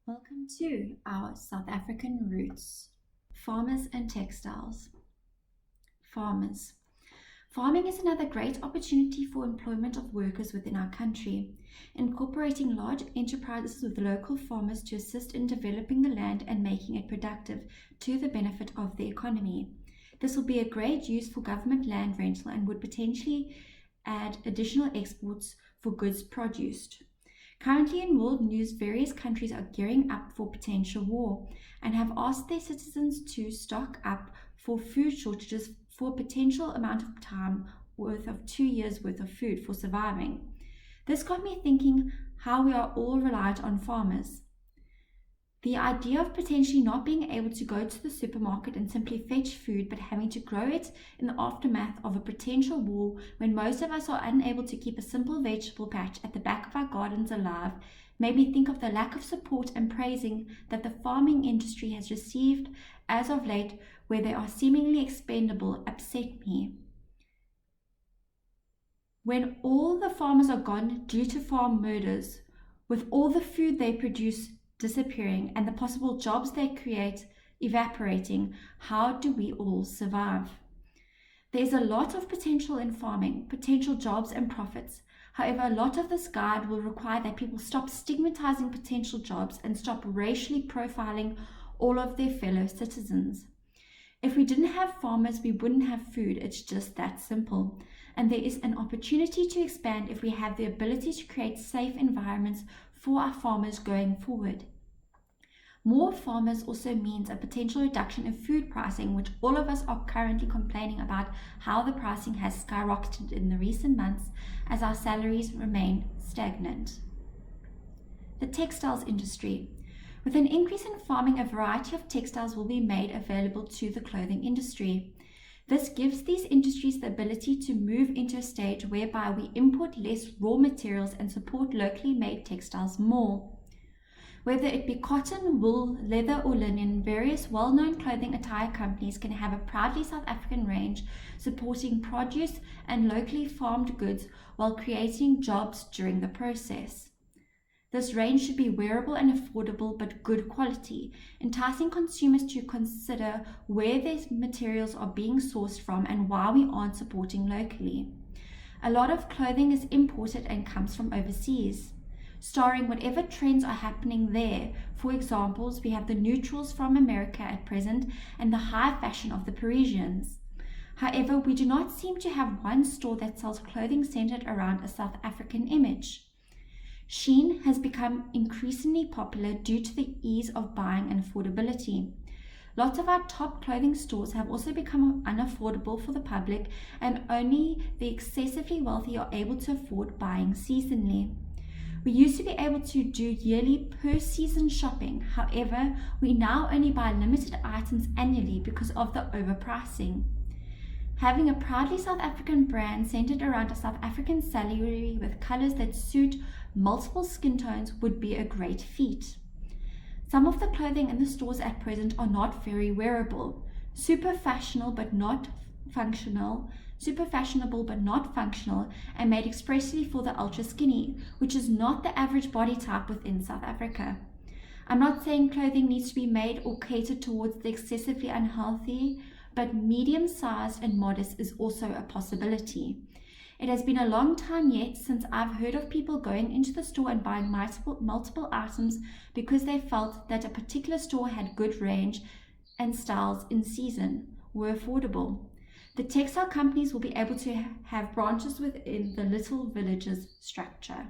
Welcome to our South African roots. Farmers and textiles. Farmers. Farming is another great opportunity for employment of workers within our country, incorporating large enterprises with local farmers to assist in developing the land and making it productive to the benefit of the economy. This will be a great use for government land rental and would potentially add additional exports for goods produced. Currently in world news, various countries are gearing up for potential war and have asked their citizens to stock up for food shortages for a potential amount of time worth of 2 years worth of food for surviving. This got me thinking how we are all reliant on farmers. The idea of potentially not being able to go to the supermarket and simply fetch food, but having to grow it in the aftermath of a potential war when most of us are unable to keep a simple vegetable patch at the back of our gardens alive, made me think of the lack of support and praising that the farming industry has received as of late, where they are seemingly expendable, upset me. When all the farmers are gone due to farm murders, with all the food they produce disappearing and the possible jobs they create evaporating, how do we all survive? There's a lot of potential in farming, potential jobs and profits. However, a lot of this guide will require that people stop stigmatizing potential jobs and stop racially profiling all of their fellow citizens. If we didn't have farmers, we wouldn't have food. It's just that simple. And there is an opportunity to expand if we have the ability to create safe environments for our farmers going forward. More farmers also means a potential reduction in food pricing, which all of us are currently complaining about how the pricing has skyrocketed in the recent months as our salaries remain stagnant. The textiles industry. With an increase in farming, a variety of textiles will be made available to the clothing industry. This gives these industries the ability to move into a stage whereby we import less raw materials and support locally made textiles more. Whether it be cotton, wool, leather or linen, various well-known clothing attire companies can have a proudly South African range supporting produce and locally farmed goods while creating jobs during the process. This range should be wearable and affordable but good quality, enticing consumers to consider where their materials are being sourced from and why we aren't supporting locally. A lot of clothing is imported and comes from overseas, starring whatever trends are happening there. For examples, we have the neutrals from America at present and the high fashion of the Parisians. However, we do not seem to have one store that sells clothing centered around a South African image. Shein has become increasingly popular due to the ease of buying and affordability. Lots of our top clothing stores have also become unaffordable for the public, and only the excessively wealthy are able to afford buying seasonally. We used to be able to do yearly per season shopping. However, we now only buy limited items annually because of the overpricing. Having a proudly South African brand centered around a South African salary with colors that suit multiple skin tones would be a great feat. Some of the clothing in the stores at present are not very wearable, super fashionable but not functional, and made expressly for the ultra skinny, which is not the average body type within South Africa. I'm not saying clothing needs to be made or catered towards the excessively unhealthy, but medium-sized and modest is also a possibility. It has been a long time yet since I've heard of people going into the store and buying multiple items because they felt that a particular store had good range and styles in season, were affordable. The textile companies will be able to have branches within the Little Villages structure.